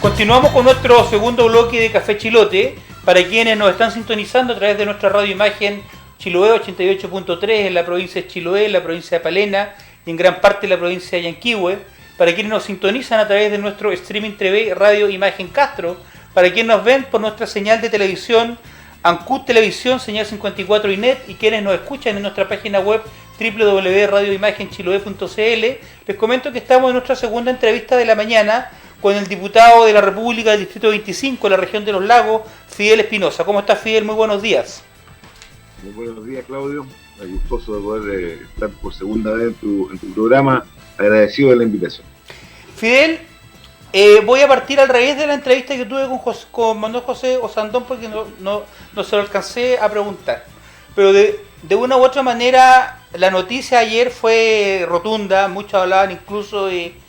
Continuamos con nuestro segundo bloque de Café Chilote. Para quienes nos están sintonizando a través de nuestra radio imagen Chiloé 88.3 en la provincia de Chiloé, en la provincia de Palena y en gran parte de la provincia de Yanquihue. Para quienes nos sintonizan a través de nuestro streaming TV Radio Imagen Castro. Para quienes nos ven por nuestra señal de televisión Ancut Televisión, señal 54 y net, y quienes nos escuchan en nuestra página web www.radioimagenchiloe.cl. Les comento que estamos en nuestra segunda entrevista de la mañana con el diputado de la República del Distrito 25 de la región de Los Lagos, Fidel Espinosa. ¿Cómo estás, Fidel? Muy buenos días. Muy buenos días, Claudio. Gustoso de poder estar por segunda vez en tu programa. Agradecido de la invitación. Fidel, voy a partir al revés de la entrevista que tuve con Manuel José Osandón porque no se lo alcancé a preguntar. Pero de una u otra manera, la noticia ayer fue rotunda. Muchos hablaban incluso de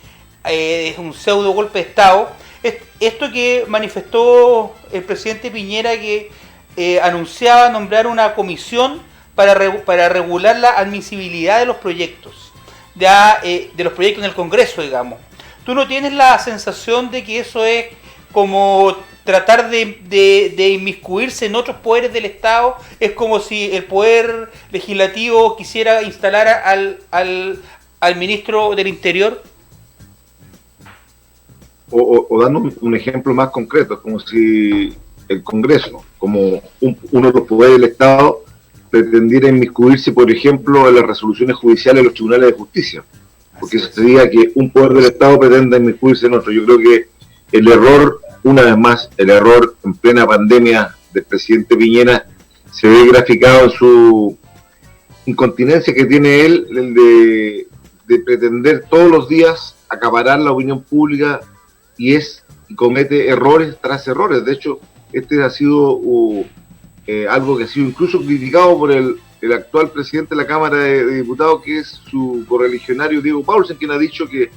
un pseudo golpe de Estado. Esto que manifestó el presidente Piñera, que anunciaba nombrar una comisión para regular la admisibilidad de los proyectos, de los proyectos en el Congreso, digamos. ¿Tú no tienes la sensación de que eso es como tratar de inmiscuirse en otros poderes del Estado? Es como si el poder legislativo quisiera instalar al ministro del Interior. O dando un ejemplo más concreto, es como si el Congreso, como uno de los poderes del Estado, pretendiera inmiscuirse, por ejemplo, en las resoluciones judiciales de los tribunales de justicia. Porque eso sería que un poder del Estado pretenda inmiscuirse en otro. Yo creo que el error, una vez más, el error en plena pandemia del presidente Piñera se ve graficado en su incontinencia que tiene él, el de pretender todos los días acaparar la opinión pública y comete errores tras errores. De hecho, este ha sido algo que ha sido incluso criticado por el actual presidente de la Cámara de Diputados, que es su correligionario Diego Paulsen, quien ha dicho que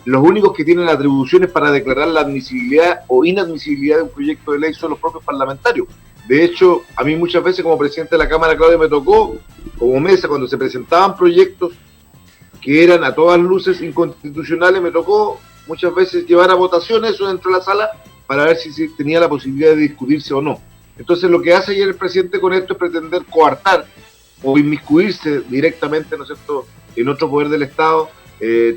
los únicos que tienen atribuciones para declarar la admisibilidad o inadmisibilidad de un proyecto de ley son los propios parlamentarios. De hecho, a mí muchas veces como presidente de la Cámara, Claudio, me tocó como mesa cuando se presentaban proyectos que eran a todas luces inconstitucionales, me tocó muchas veces llevar a votación eso dentro de la sala para ver si tenía la posibilidad de discutirse o no. Entonces lo que hace ayer el presidente con esto es pretender coartar o inmiscuirse directamente, ¿no es cierto?, en otro poder del Estado,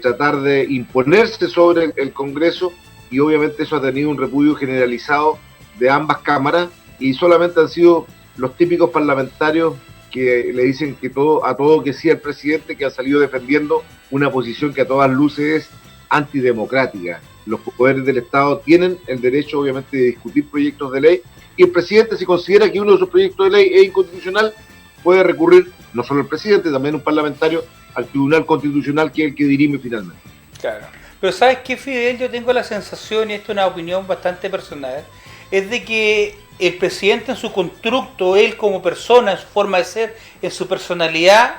tratar de imponerse sobre el Congreso, y obviamente eso ha tenido un repudio generalizado de ambas cámaras, y solamente han sido los típicos parlamentarios que le dicen que a todo que sí al presidente, que ha salido defendiendo una posición que a todas luces es antidemocrática. Los poderes del Estado tienen el derecho, obviamente, de discutir proyectos de ley, y el presidente, si considera que uno de esos proyectos de ley es inconstitucional, puede recurrir, no solo el presidente, también un parlamentario, al Tribunal Constitucional, que es el que dirime finalmente. Claro. Pero ¿sabes qué, Fidel? Yo tengo la sensación, y esto es una opinión bastante personal, es de que el presidente en su constructo, él como persona, en su forma de ser, en su personalidad,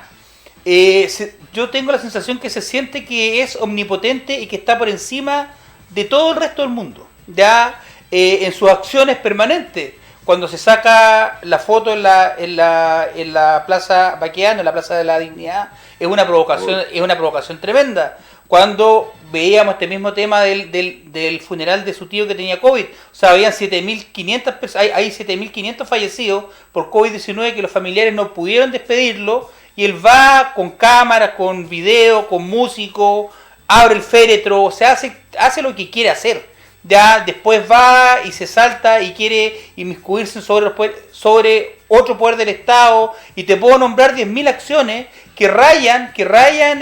yo tengo la sensación que se siente que es omnipotente y que está por encima de todo el resto del mundo, ya en sus acciones permanentes. Cuando se saca la foto en la Plaza Baqueano, en la Plaza de la Dignidad, es una provocación tremenda. Cuando veíamos este mismo tema del funeral de su tío que tenía COVID, o sea, habían 7.500 personas, hay 7.500 fallecidos por COVID-19 que los familiares no pudieron despedirlo, y él va con cámaras, con video, con músico, abre el féretro, o sea, hace lo que quiere hacer. Ya después va y se salta y quiere inmiscuirse sobre otro poder del Estado, y te puedo nombrar 10.000 acciones que rayan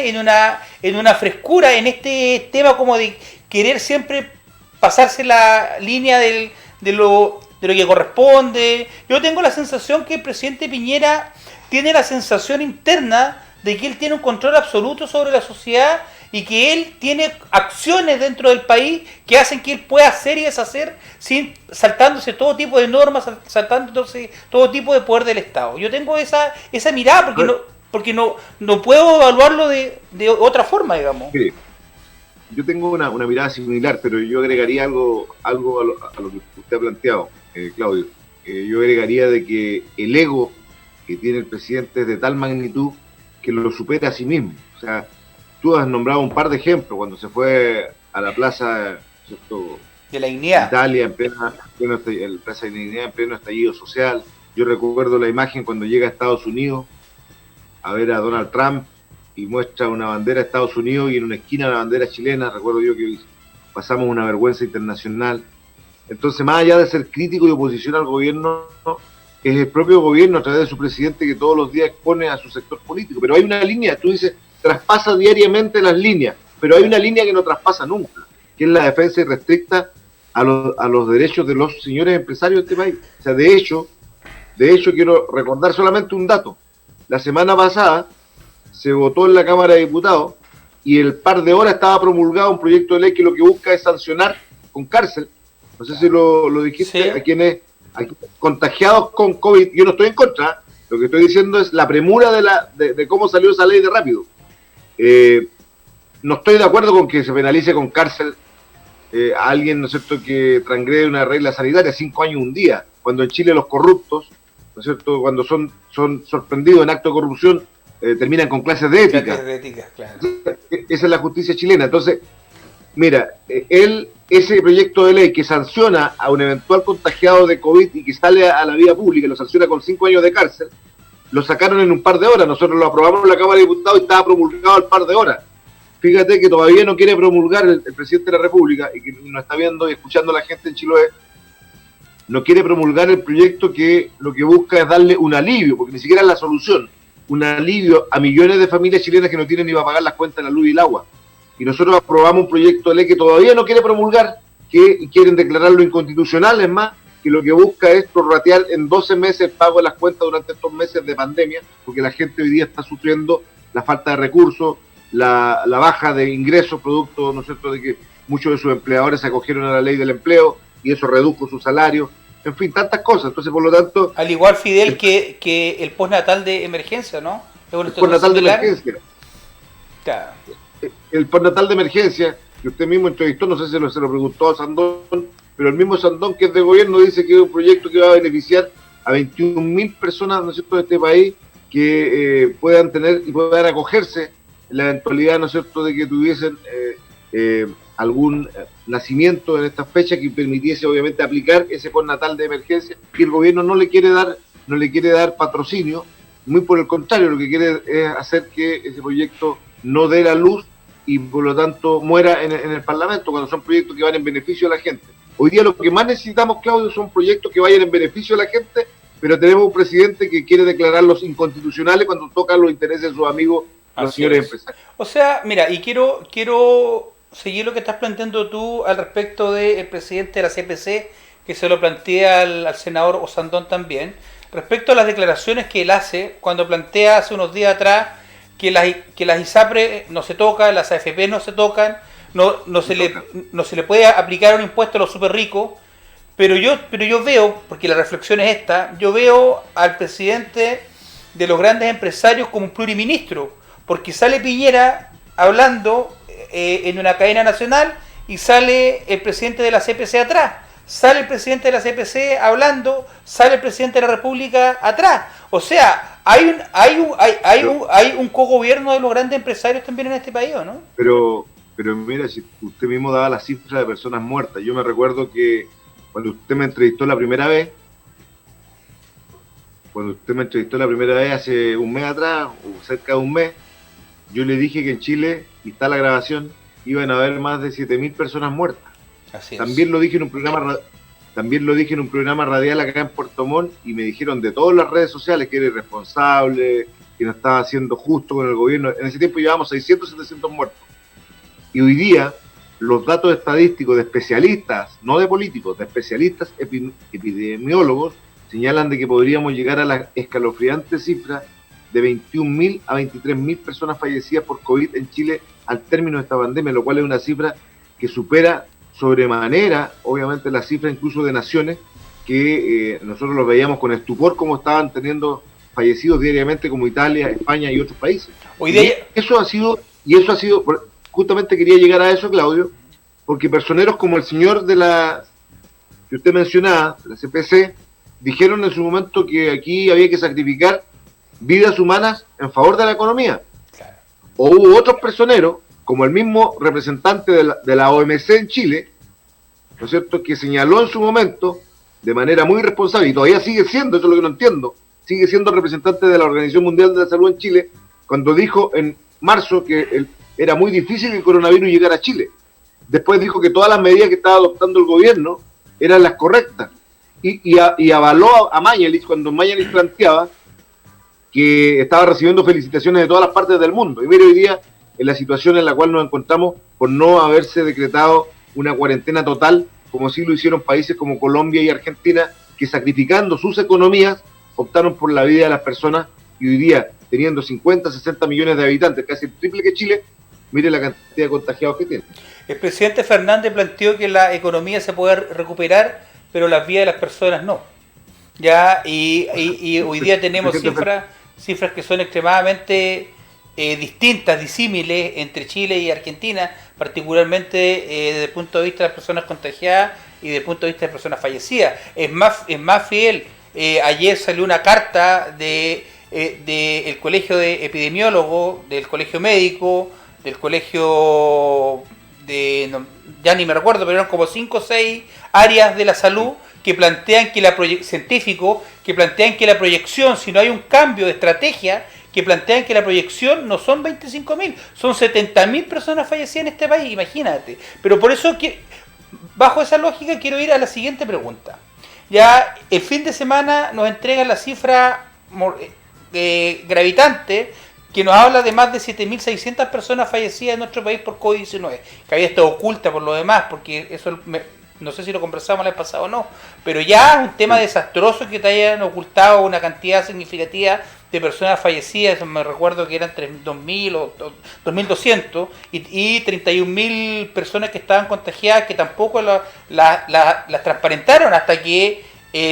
en una frescura en este tema, como de querer siempre pasarse la línea de lo que corresponde. Yo tengo la sensación que el presidente Piñera tiene la sensación interna de que él tiene un control absoluto sobre la sociedad, y que él tiene acciones dentro del país que hacen que él pueda hacer y deshacer saltándose todo tipo de normas, saltándose todo tipo de poder del Estado. Yo tengo esa mirada porque no puedo evaluarlo de otra forma, digamos. Sí. Yo tengo una mirada similar, pero yo agregaría algo a lo que usted ha planteado, Claudio. Yo agregaría de que el ego que tiene el presidente es de tal magnitud que lo supera a sí mismo. O sea, tú has nombrado un par de ejemplos, cuando se fue a la plaza, ¿cierto?, De la dignidad. Italia en Plaza de Dignidad en pleno estallido social. Yo recuerdo la imagen cuando llega a Estados Unidos a ver a Donald Trump y muestra una bandera de Estados Unidos y en una esquina la bandera chilena. Recuerdo yo que pasamos una vergüenza internacional. Entonces, más allá de ser crítico y oposición al gobierno, es el propio gobierno a través de su presidente que todos los días expone a su sector político. Pero hay una línea, tú dices, traspasa diariamente las líneas, pero hay una línea que no traspasa nunca, que es la defensa irrestricta a los derechos de los señores empresarios de este país. O sea, de hecho, quiero recordar solamente un dato. La semana pasada se votó en la Cámara de Diputados y el par de horas estaba promulgado un proyecto de ley que lo que busca es sancionar con cárcel, no sé si lo dijiste, sí, a quienes contagiados con COVID. Yo no estoy en contra, lo que estoy diciendo es la premura de cómo salió esa ley de rápido. No estoy de acuerdo con que se penalice con cárcel a alguien, ¿no es cierto?, que transgrede una regla sanitaria, 5 años un día, cuando en Chile los corruptos, ¿no es cierto?, cuando son sorprendidos en acto de corrupción, terminan con clases de ética. Clases de ética, claro. Esa es la justicia chilena. Entonces, mira, ese proyecto de ley que sanciona a un eventual contagiado de COVID y que sale a la vía pública, lo sanciona con 5 años de cárcel, lo sacaron en un par de horas. Nosotros lo aprobamos en la Cámara de Diputados y estaba promulgado al par de horas. Fíjate que todavía no quiere promulgar el presidente de la República, y que nos está viendo y escuchando la gente en Chiloé, no quiere promulgar el proyecto que lo que busca es darle un alivio, porque ni siquiera es la solución, un alivio a millones de familias chilenas que no tienen ni para pagar las cuentas de la luz y el agua. Y nosotros aprobamos un proyecto de ley que todavía no quiere promulgar, que quieren declararlo inconstitucional, es más, que lo que busca es prorratear en 12 meses el pago de las cuentas durante estos meses de pandemia, porque la gente hoy día está sufriendo la falta de recursos, la baja de ingresos, producto, ¿no es cierto?, de que muchos de sus empleadores se acogieron a la ley del empleo y eso redujo su salario, en fin, tantas cosas. Entonces, por lo tanto... Al igual, Fidel, que el postnatal de emergencia, ¿no? El postnatal de emergencia. Claro. El postnatal de emergencia, que usted mismo entrevistó, no sé si se lo preguntó a Sandón, pero el mismo Sandón, que es de gobierno, dice que es un proyecto que va a beneficiar a 21.000 personas, ¿no es cierto?, de este país, que puedan tener y puedan acogerse en la eventualidad, ¿no es cierto?, de que tuviesen algún nacimiento en esta fecha que permitiese obviamente aplicar ese postnatal de emergencia, que el gobierno no le quiere dar patrocinio, muy por el contrario, lo que quiere es hacer que ese proyecto no dé la luz y por lo tanto muera en el Parlamento, cuando son proyectos que van en beneficio de la gente. Hoy día lo que más necesitamos, Claudio, son proyectos que vayan en beneficio de la gente, pero tenemos un presidente que quiere declararlos inconstitucionales cuando tocan los intereses de sus amigos, los señores empresarios. O sea, mira, y quiero seguir lo que estás planteando tú al respecto del presidente de la CPC, que se lo plantea al senador Osandón también, respecto a las declaraciones que él hace cuando plantea hace unos días atrás que las ISAPRE no se tocan, las AFP no se tocan, no se le puede aplicar un impuesto a los súper ricos, pero yo veo, porque la reflexión es esta, yo veo al presidente de los grandes empresarios como un pluriministro, porque sale Piñera hablando en una cadena nacional y sale el presidente de la CPC atrás, sale el presidente de la CPC hablando, sale el presidente de la República atrás. O sea, hay un cogobierno de los grandes empresarios también en este país, ¿o no? Pero mira, si usted mismo daba la cifra de personas muertas, yo me recuerdo que cuando usted me entrevistó la primera vez hace un mes atrás, o cerca de un mes, yo le dije que en Chile, y está la grabación, iban a haber más de 7.000 personas muertas. Así es. También lo dije en un programa radial acá en Puerto Montt, y me dijeron de todas las redes sociales que era irresponsable, que no estaba siendo justo con el gobierno. En ese tiempo llevábamos 600, 700 muertos. Y hoy día, los datos estadísticos de especialistas, no de políticos, de especialistas epidemiólogos, señalan de que podríamos llegar a la escalofriante cifra de 21.000 a 23.000 personas fallecidas por COVID en Chile al término de esta pandemia, lo cual es una cifra que supera sobremanera, obviamente, la cifra incluso de naciones que nosotros los veíamos con estupor como estaban teniendo fallecidos diariamente, como Italia, España y otros países. Hoy día... Eso ha sido, justamente quería llegar a eso, Claudio, porque personeros como el señor que usted mencionaba, de la CPC, dijeron en su momento que aquí había que sacrificar vidas humanas en favor de la economía. Claro. O hubo otros personeros, como el mismo representante de la OMC en Chile, ¿no es cierto?, que señaló en su momento, de manera muy responsable, y todavía sigue siendo, eso es lo que no entiendo, sigue siendo representante de la Organización Mundial de la Salud en Chile, cuando dijo en marzo que era muy difícil que el coronavirus llegara a Chile. Después dijo que todas las medidas que estaba adoptando el gobierno eran las correctas. Y avaló a Mañalich cuando Mañalich planteaba que estaba recibiendo felicitaciones de todas las partes del mundo. Y mire hoy día en la situación en la cual nos encontramos por no haberse decretado una cuarentena total, como sí lo hicieron países como Colombia y Argentina, que sacrificando sus economías optaron por la vida de las personas, y hoy día, teniendo 50, 60 millones de habitantes, casi el triple que Chile, mire la cantidad de contagiados que tiene. El presidente Fernández planteó que la economía se puede recuperar, pero las vidas de las personas no. Ya, y hoy día tenemos cifras que son extremadamente distintas, disímiles entre Chile y Argentina, particularmente desde el punto de vista de las personas contagiadas y desde el punto de vista de personas fallecidas. Es más fiel, ayer salió una carta del colegio de epidemiólogos, del colegio médico, del colegio ya ni me recuerdo, pero eran como 5 o 6 áreas de la salud que plantean que científicos que plantean que la proyección, si no hay un cambio de estrategia, que plantean que la proyección no son 25.000, son 70.000 personas fallecidas en este país, imagínate. Pero por eso, bajo esa lógica, quiero ir a la siguiente pregunta. Ya el fin de semana nos entregan la cifra gravitante que nos habla de más de 7.600 personas fallecidas en nuestro país por COVID-19, que había estado oculta por lo demás, porque eso no sé si lo conversamos el pasado o no, pero ya es un tema desastroso que te hayan ocultado una cantidad significativa de personas fallecidas. Me recuerdo que eran 2.000 o 2.200 y 31.000 personas que estaban contagiadas, que tampoco las transparentaron hasta que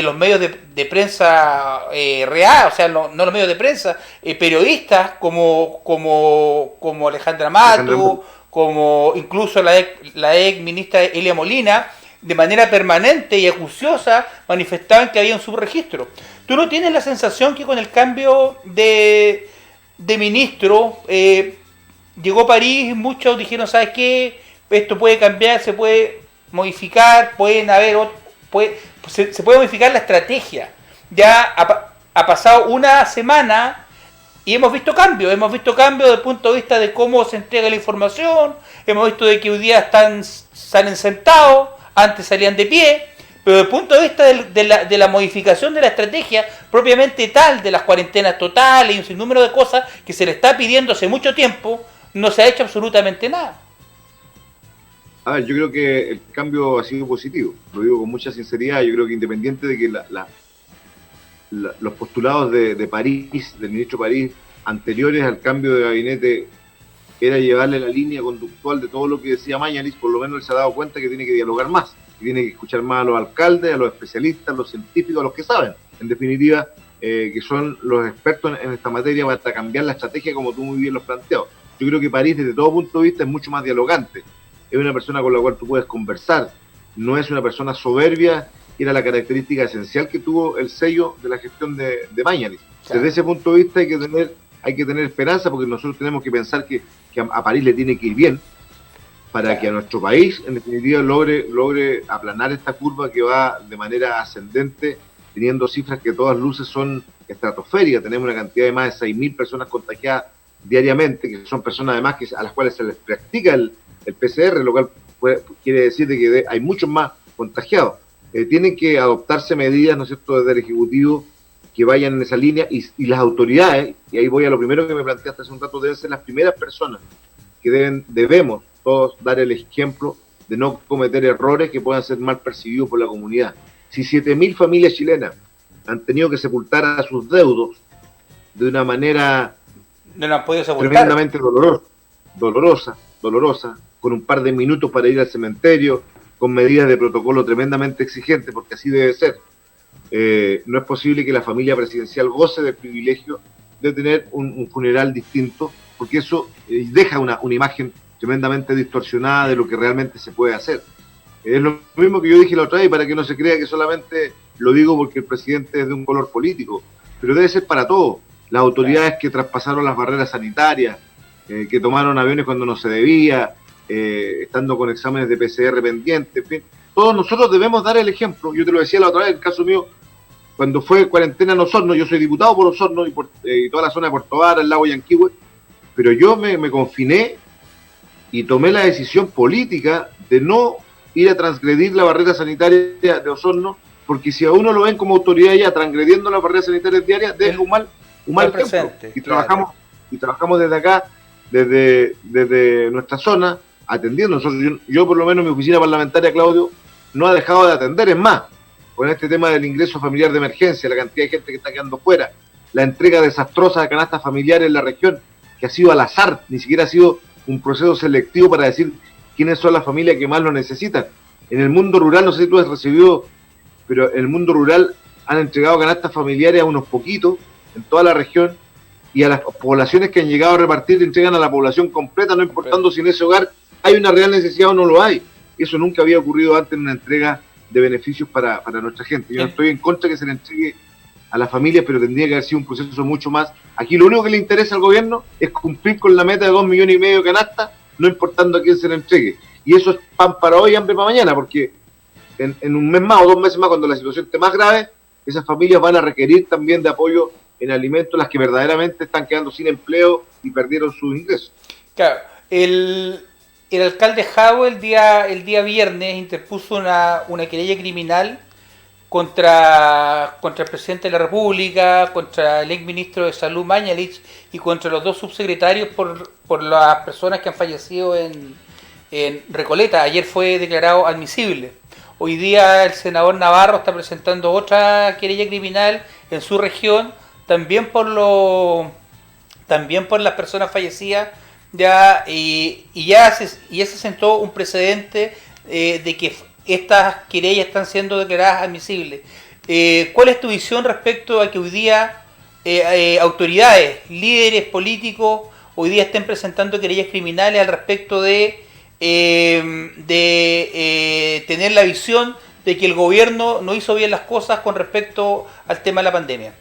los medios de prensa real, o sea, no los medios de prensa, periodistas como Alejandra Mato, como incluso la ex ministra Elia Molina, de manera permanente y acuciosa manifestaban que había un subregistro. ¿Tú no tienes la sensación que con el cambio de ministro llegó París y muchos dijeron, ¿sabes qué? Esto puede cambiar, se puede modificar, se puede modificar la estrategia? Ya ha pasado una semana y hemos visto cambios desde el punto de vista de cómo se entrega la información, hemos visto de que hoy día salen sentados, antes salían de pie, pero desde el punto de vista de la modificación de la estrategia propiamente tal, de las cuarentenas totales y un sinnúmero de cosas que se le está pidiendo hace mucho tiempo, no se ha hecho absolutamente nada. A ver, yo creo que el cambio ha sido positivo, lo digo con mucha sinceridad. Yo creo que independiente de que los postulados de París, del ministro París, anteriores al cambio de gabinete, era llevarle la línea conductual de todo lo que decía Mañalich, por lo menos él se ha dado cuenta que tiene que dialogar más, que tiene que escuchar más a los alcaldes, a los especialistas, a los científicos, a los que saben, en definitiva, que son los expertos en esta materia para cambiar la estrategia como tú muy bien lo has planteado. Yo creo que París, desde todo punto de vista, es mucho más dialogante, es una persona con la cual tú puedes conversar, no es una persona soberbia, que era la característica esencial que tuvo el sello de la gestión de Mañalich. Claro. Desde ese punto de vista hay que tener esperanza, porque nosotros tenemos que pensar que a París le tiene que ir bien para que a nuestro país, en definitiva, logre aplanar esta curva que va de manera ascendente, teniendo cifras que a todas luces son estratosféricas. Tenemos una cantidad de más de 6.000 personas contagiadas diariamente, que son personas además a las cuales se les practica el PCR, lo cual quiere decir de que hay muchos más contagiados. Tienen que adoptarse medidas, ¿no es cierto?, desde el Ejecutivo, que vayan en esa línea, y las autoridades, y ahí voy a lo primero que me planteaste hace un rato, deben ser las primeras personas que debemos todos dar el ejemplo de no cometer errores que puedan ser mal percibidos por la comunidad. Si 7.000 familias chilenas han tenido que sepultar a sus deudos de una manera tremendamente dolorosa, con un par de minutos para ir al cementerio, con medidas de protocolo tremendamente exigentes, porque así debe ser, no es posible que la familia presidencial goce del privilegio de tener un funeral distinto, porque eso deja una imagen tremendamente distorsionada de lo que realmente se puede hacer. Es lo mismo que yo dije la otra vez, para que no se crea que solamente lo digo porque el presidente es de un color político, pero debe ser para todos. Las autoridades que traspasaron las barreras sanitarias, que tomaron aviones cuando no se debía, estando con exámenes de PCR pendientes, en fin, todos nosotros debemos dar el ejemplo. Yo te lo decía la otra vez, en el caso mío, cuando fue cuarentena en Osorno, yo soy diputado por Osorno y toda la zona de Puerto Vara, el lago Yanquihue, pero yo me confiné y tomé la decisión política de no ir a transgredir la barrera sanitaria de Osorno, porque si a uno lo ven como autoridad ya transgrediendo las barreras sanitarias diarias, deja un mal ejemplo. Y trabajamos desde acá, desde nuestra zona, atendiendo. Nosotros, yo por lo menos mi oficina parlamentaria, Claudio, no ha dejado de atender. Es más, con este tema del ingreso familiar de emergencia, la cantidad de gente que está quedando fuera, la entrega desastrosa de canastas familiares en la región, que ha sido al azar, ni siquiera ha sido un proceso selectivo para decir quiénes son las familias que más lo necesitan. En el mundo rural, no sé si tú has recibido, pero en el mundo rural han entregado canastas familiares a unos poquitos en toda la región, y a las poblaciones que han llegado a repartir entregan a la población completa, no importando si en ese hogar hay una real necesidad o no lo hay. Eso nunca había ocurrido antes en una entrega de beneficios para nuestra gente. Yo no estoy en contra de que se le entregue a las familias, pero tendría que haber sido un proceso mucho más. Aquí lo único que le interesa al gobierno es cumplir con la meta de 2,5 millones de canastas, no importando a quién se le entregue. Y eso es pan para hoy y hambre para mañana, porque en un mes más o 2 meses más, cuando la situación esté más grave, esas familias van a requerir también de apoyo en alimentos, las que verdaderamente están quedando sin empleo y perdieron sus ingresos. Claro, el alcalde Javo el día viernes interpuso una querella criminal contra el presidente de la República, contra el exministro de Salud Mañalich y contra los 2 subsecretarios por las personas que han fallecido en Recoleta. Ayer fue declarado admisible. Hoy día el senador Navarro está presentando otra querella criminal en su región, también por las personas fallecidas, y ya se sentó un precedente de que estas querellas están siendo declaradas admisibles. ¿Cuál es tu visión respecto a que hoy día autoridades, líderes políticos, hoy día estén presentando querellas criminales al respecto de tener la visión de que el gobierno no hizo bien las cosas con respecto al tema de la pandemia?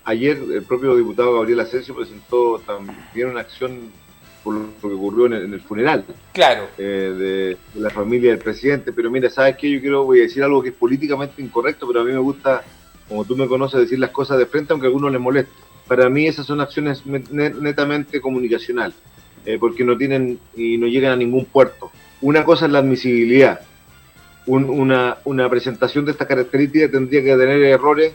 Ayer el propio diputado Gabriel Asensio presentó también una acción por lo que ocurrió en el funeral, claro, de la familia del presidente. Pero mira, ¿sabes qué? Voy a decir algo que es políticamente incorrecto, pero a mí me gusta, como tú me conoces, decir las cosas de frente, aunque a algunos les moleste. Para mí esas son acciones netamente comunicacionales, porque no tienen y no llegan a ningún puerto. Una cosa es la admisibilidad. Una presentación de esta característica tendría que tener errores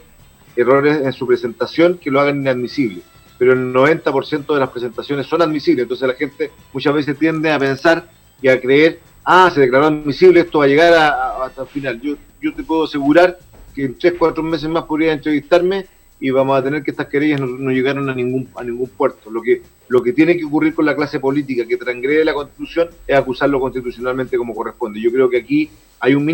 en su presentación que lo hagan inadmisible, pero el 90% de las presentaciones son admisibles. Entonces la gente muchas veces tiende a pensar y a creer, se declaró admisible, esto va a llegar hasta el final. Yo te puedo asegurar que en 3-4 meses más podría entrevistarme y vamos a tener que estas querellas no llegaron a ningún puerto. Lo que tiene que ocurrir con la clase política que transgrede la Constitución es acusarlo constitucionalmente como corresponde. Yo creo que aquí hay un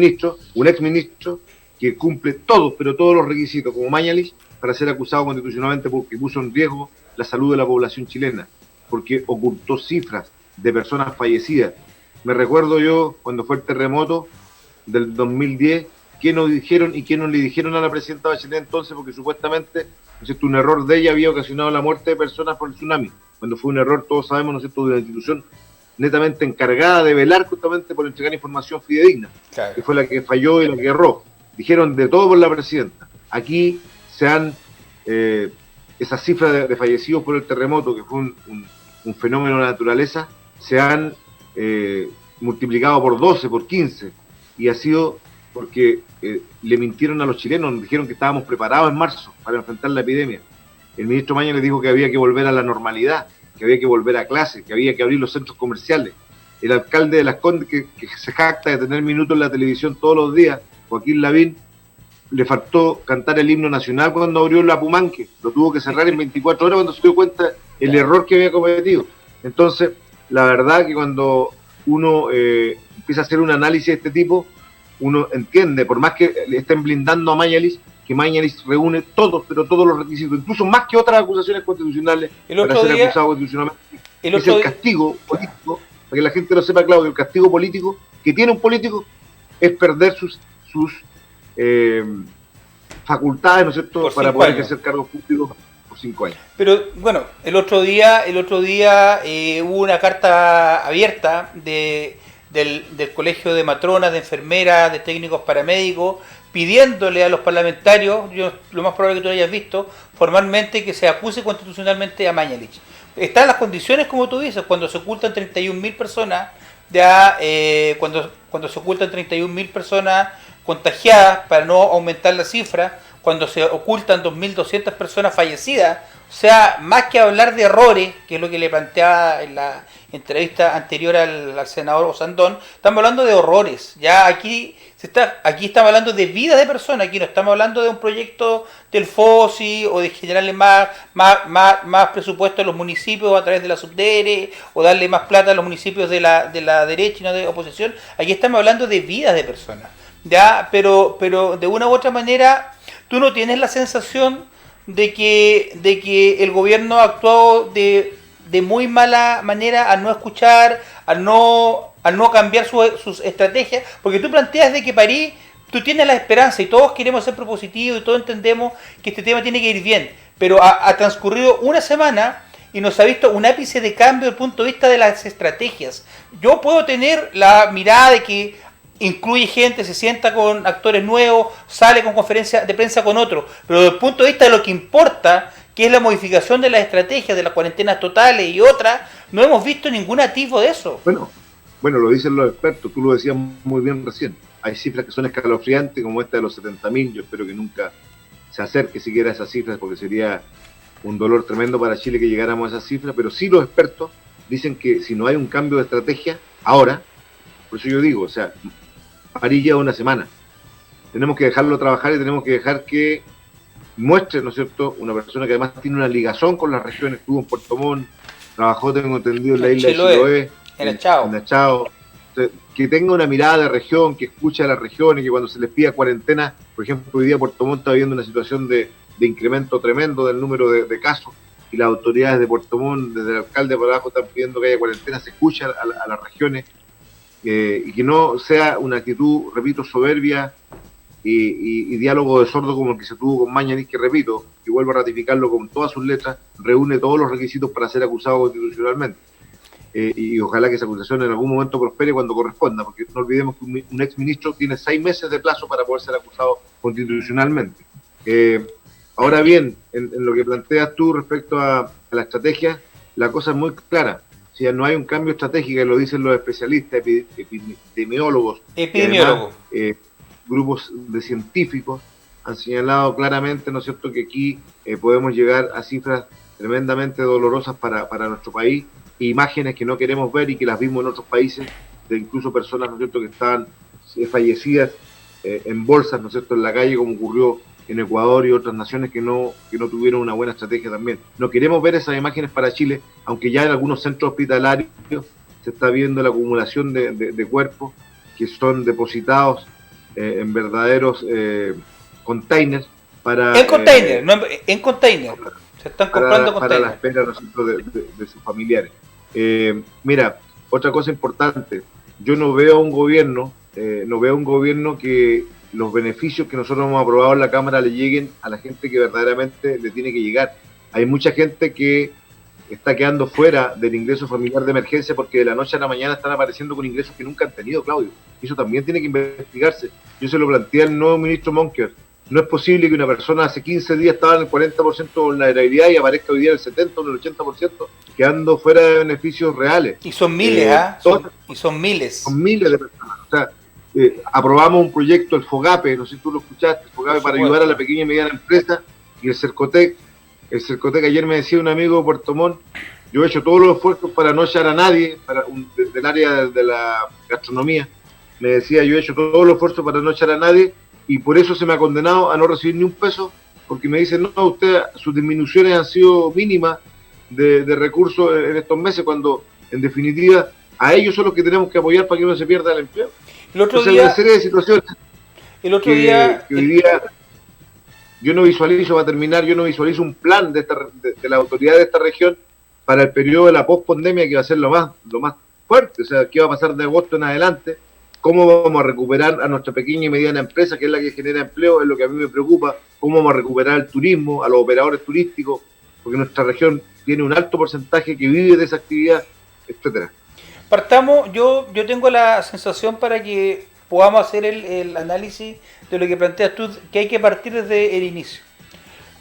exministro, que cumple todos los requisitos, como Mañalich, para ser acusado constitucionalmente, porque puso en riesgo la salud de la población chilena, porque ocultó cifras de personas fallecidas. Me recuerdo yo, cuando fue el terremoto del 2010, qué nos dijeron y qué no le dijeron a la presidenta Bachelet entonces, porque supuestamente, ¿no es cierto?, un error de ella había ocasionado la muerte de personas por el tsunami, cuando fue un error, todos sabemos, ¿no es cierto?, de una institución netamente encargada de velar justamente por entregar información fidedigna, claro, que fue la que falló y la que erró. Dijeron de todo por la presidenta. Aquí se han, esas cifras de fallecidos por el terremoto, que fue un fenómeno de la naturaleza, se han multiplicado por 12, por 15, y ha sido porque le mintieron a los chilenos, nos dijeron que estábamos preparados en marzo para enfrentar la epidemia. El ministro Maña les dijo que había que volver a la normalidad, que había que volver a clase, que había que abrir los centros comerciales. El alcalde de Las Condes, que se jacta de tener minutos en la televisión todos los días, Joaquín Lavín, le faltó cantar el himno nacional cuando abrió la Pumanque, lo tuvo que cerrar en 24 horas cuando se dio cuenta el error que había cometido. Entonces, la verdad que cuando uno empieza a hacer un análisis de este tipo, uno entiende, por más que le estén blindando a Mañalich, que Mañalich reúne todos los requisitos, incluso más que otras acusaciones constitucionales para ser acusado constitucionalmente. Es el castigo político, para que la gente lo sepa, Claudio, el castigo político que tiene un político es perder sus facultades, ¿no es cierto?, para poder ejercer cargos públicos por 5 años. Pero bueno, el otro día hubo una carta abierta de del colegio de matronas, de enfermeras, de técnicos paramédicos, pidiéndole a los parlamentarios, lo más probable que tú hayas visto, formalmente que se acuse constitucionalmente a Mañalich. Están las condiciones, como tú dices, cuando se ocultan 31.000 personas, cuando se ocultan 31.000 personas contagiadas para no aumentar la cifra, cuando se ocultan 2.200 personas fallecidas. O sea, más que hablar de errores, que es lo que le planteaba en la entrevista anterior al senador Osandón, estamos hablando de horrores. Ya aquí estamos hablando de vidas de personas, aquí no estamos hablando de un proyecto del FOSI o de generarle más presupuesto a los municipios a través de la Subdere o darle más plata a los municipios de la derecha y no de oposición. Aquí estamos hablando de vidas de personas. Ya, pero de una u otra manera, tú no tienes la sensación de que el gobierno ha actuado de muy mala manera al no escuchar, al no cambiar sus estrategias, porque tú planteas de que París, tú tienes la esperanza y todos queremos ser propositivos y todos entendemos que este tema tiene que ir bien, pero ha transcurrido una semana y no se ha visto un ápice de cambio desde el punto de vista de las estrategias. Yo puedo tener la mirada de que incluye gente, se sienta con actores nuevos, sale con conferencias de prensa con otros, pero desde el punto de vista de lo que importa, que es la modificación de las estrategias, de las cuarentenas totales y otras, no hemos visto ningún atisbo de eso. Bueno, lo dicen los expertos, tú lo decías muy bien recién. Hay cifras que son escalofriantes, como esta de los 70.000, yo espero que nunca se acerque siquiera a esas cifras, porque sería un dolor tremendo para Chile que llegáramos a esas cifras, pero sí los expertos dicen que si no hay un cambio de estrategia, ahora, por eso yo digo, o sea, París lleva una semana. Tenemos que dejarlo trabajar y tenemos que dejar que muestre, ¿no es cierto?, una persona que además tiene una ligazón con las regiones, estuvo en Puerto Montt, trabajó, tengo entendido, en la isla de Chiloé, en el Chao. Que tenga una mirada de región, que escuche a las regiones, que cuando se les pida cuarentena, por ejemplo, hoy día Puerto Montt está viviendo una situación de incremento tremendo del número de casos, y las autoridades de Puerto Montt, desde el alcalde para abajo, están pidiendo que haya cuarentena, se escucha a las regiones, y que no sea una actitud, repito, soberbia y diálogo de sordo como el que se tuvo con Mañalich, que repito, y vuelvo a ratificarlo con todas sus letras, reúne todos los requisitos para ser acusado constitucionalmente. Y ojalá que esa acusación en algún momento prospere cuando corresponda, porque no olvidemos que un exministro tiene 6 meses de plazo para poder ser acusado constitucionalmente. Ahora bien, en lo que planteas tú respecto a la estrategia, la cosa es muy clara. Si no hay un cambio estratégico, lo dicen los especialistas, epidemiólogos, además, grupos de científicos han señalado claramente, ¿no es cierto?, que aquí podemos llegar a cifras tremendamente dolorosas para nuestro país, imágenes que no queremos ver y que las vimos en otros países, de incluso personas, ¿no es cierto?, que estaban fallecidas en bolsas, ¿no es cierto?, en la calle, como ocurrió en Ecuador y otras naciones que no tuvieron una buena estrategia también. No queremos ver esas imágenes para Chile, aunque ya en algunos centros hospitalarios se está viendo la acumulación de cuerpos que son depositados en verdaderos containers para... En container. Se están comprando containers. Para la espera, ¿no es cierto?, de sus familiares. Mira, otra cosa importante, yo no veo un gobierno que los beneficios que nosotros hemos aprobado en la Cámara le lleguen a la gente que verdaderamente le tiene que llegar. Hay mucha gente que está quedando fuera del ingreso familiar de emergencia porque de la noche a la mañana están apareciendo con ingresos que nunca han tenido, Claudio. Eso también tiene que investigarse. Yo se lo planteé al nuevo ministro Monker. No es posible que una persona hace 15 días estaba en el 40% de vulnerabilidad y aparezca hoy día en el 70% o en el 80%, quedando fuera de beneficios reales. Y son miles, son miles. Son miles de personas. O sea, aprobamos un proyecto, el FOGAPE, no sé si tú lo escuchaste, el FOGAPE para ayudar a la pequeña y mediana empresa, y el Cercotec ayer me decía un amigo de Puerto Montt, yo he hecho todos los esfuerzos para no echar a nadie del área de la gastronomía, me decía, yo he hecho todos los esfuerzos para no echar a nadie, y por eso se me ha condenado a no recibir ni un peso, porque me dicen, no, usted, sus disminuciones han sido mínimas de recursos en estos meses, cuando en definitiva a ellos son los que tenemos que apoyar para que no se pierda el empleo. El otro día, una serie de situaciones que hoy día yo no visualizo, va a terminar, yo no visualizo un plan de la autoridad de esta región para el periodo de la post-pandemia, que va a ser lo más fuerte, o sea, qué va a pasar de agosto en adelante, cómo vamos a recuperar a nuestra pequeña y mediana empresa, que es la que genera empleo, es lo que a mí me preocupa, cómo vamos a recuperar el turismo, a los operadores turísticos, porque nuestra región tiene un alto porcentaje que vive de esa actividad, etcétera. Partamos, yo tengo la sensación para que podamos hacer el análisis de lo que planteas tú, que hay que partir desde el inicio.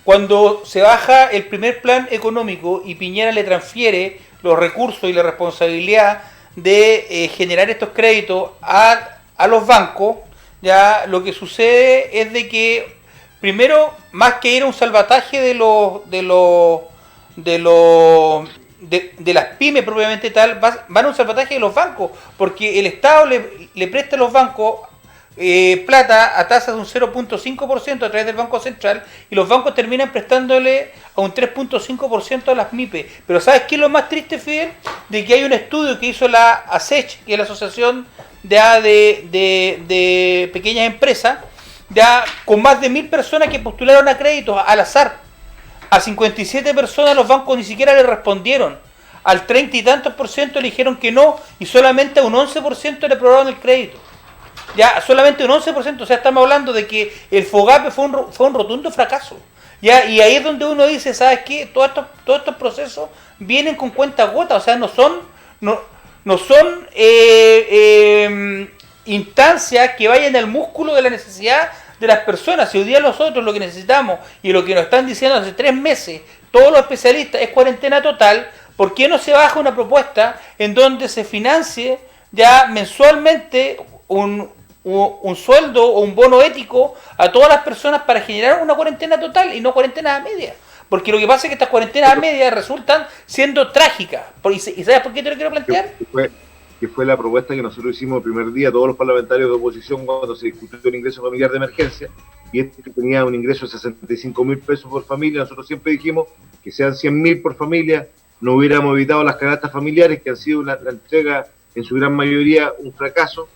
Cuando se baja el primer plan económico y Piñera le transfiere los recursos y la responsabilidad de generar estos créditos a los bancos, ya lo que sucede es de que primero, más que ir a un salvataje de las pymes propiamente tal, van a un salvataje de los bancos, porque el Estado le presta a los bancos plata a tasas de un 0.5% a través del Banco Central, y los bancos terminan prestándole a un 3.5% a las MIPE. Pero ¿sabes qué es lo más triste, Fidel? De que hay un estudio que hizo la ASECH, que es la Asociación de Pequeñas Empresas, ya con más de 1.000 personas que postularon a créditos al azar. A 57 personas los bancos ni siquiera le respondieron. Al 30 y tantos por ciento le dijeron que no, y solamente a un 11% le aprobaron el crédito. Ya, solamente un 11%, o sea, estamos hablando de que el FOGAPE fue un rotundo fracaso. Ya, y ahí es donde uno dice, ¿sabes qué? Todos estos procesos vienen con cuentagotas, o sea, no son instancias que vayan al músculo de la necesidad de las personas. Si hoy día nosotros lo que necesitamos y lo que nos están diciendo hace 3 meses todos los especialistas es cuarentena total, ¿por qué no se baja una propuesta en donde se financie ya mensualmente un sueldo o un bono ético a todas las personas para generar una cuarentena total y no cuarentena a media? Porque lo que pasa es que estas cuarentenas a media resultan siendo trágicas. ¿Y sabes por qué te lo quiero plantear? Que fue la propuesta que nosotros hicimos el primer día, todos los parlamentarios de oposición, cuando se discutió el ingreso familiar de emergencia, y que tenía un ingreso de 65.000 pesos por familia. Nosotros siempre dijimos que sean 100.000 por familia, no hubiéramos evitado las canastas familiares, que han sido la entrega en su gran mayoría un fracaso.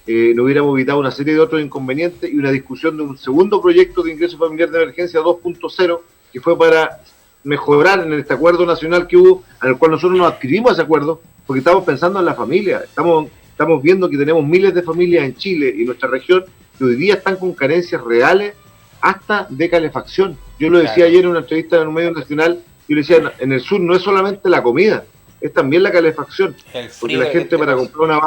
No hubiéramos evitado una serie de otros inconvenientes y una discusión de un segundo proyecto de ingreso familiar de emergencia 2.0, que fue para mejorar en este acuerdo nacional que hubo, al cual nosotros nos adquirimos ese acuerdo, porque estamos pensando en la familia. Estamos viendo que tenemos miles de familias en Chile y nuestra región que hoy día están con carencias reales hasta de calefacción. Yo lo decía ayer en una entrevista en un medio nacional, yo le decía, en el sur no es solamente la comida, es también la calefacción, porque la gente para comprar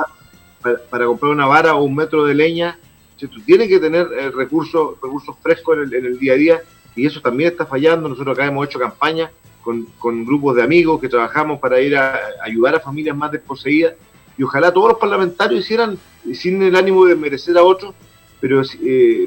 una vara o un metro de leña, tiene que tener recursos frescos en el día a día, y eso también está fallando. Nosotros acá hemos hecho campañas con grupos de amigos que trabajamos para ir a ayudar a familias más desposeídas, y ojalá todos los parlamentarios hicieran, sin el ánimo de merecer a otros, pero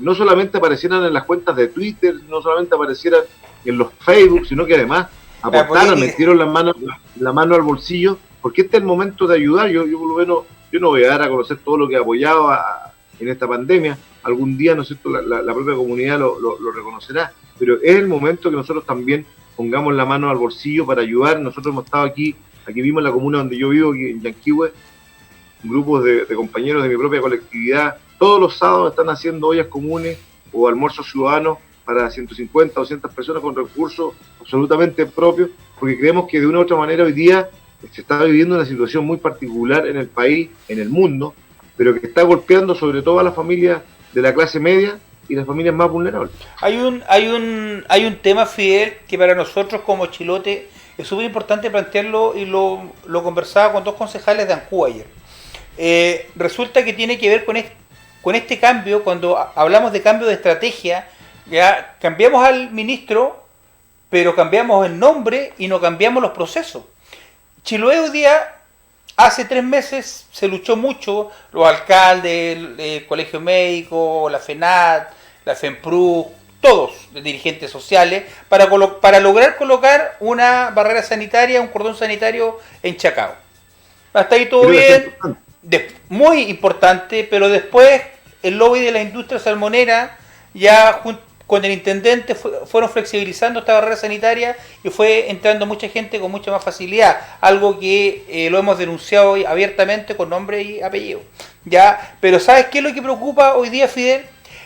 no solamente aparecieran en las cuentas de Twitter, no solamente aparecieran en los Facebook, sino que además aportaron, metieron la mano al bolsillo, porque este es el momento de ayudar. Yo por lo menos, yo no voy a dar a conocer todo lo que he apoyado en esta pandemia. Algún día, ¿no es cierto?, la propia comunidad lo reconocerá, pero es el momento que nosotros también pongamos la mano al bolsillo para ayudar. Nosotros hemos estado aquí mismo en la comuna donde yo vivo, aquí en Yanquihue, grupos de compañeros de mi propia colectividad, todos los sábados están haciendo ollas comunes o almuerzos ciudadanos para 150 o 200 personas con recursos absolutamente propios, porque creemos que de una u otra manera hoy día se está viviendo una situación muy particular en el país, en el mundo, pero que está golpeando sobre todo a las familias de la clase media y las familias más vulnerables. Hay un tema, Fidel, que para nosotros como Chilote es súper importante plantearlo, y lo conversaba con 2 concejales de Ancú ayer. Resulta que tiene que ver con este cambio. Cuando hablamos de cambio de estrategia, ya cambiamos al ministro, pero cambiamos el nombre y no cambiamos los procesos. Chiloé hoy día, hace 3 meses se luchó mucho, los alcaldes, el Colegio Médico, la FENAT, la FEMPRU, todos los dirigentes sociales, para lograr colocar una barrera sanitaria, un cordón sanitario en Chacao. Hasta ahí todo bien, muy importante, pero después el lobby de la industria salmonera, ya con el intendente, fueron flexibilizando esta barrera sanitaria y fue entrando mucha gente con mucha más facilidad, algo que lo hemos denunciado abiertamente con nombre y apellido. ¿Ya? Pero ¿sabes qué es lo que preocupa hoy día, Fidel?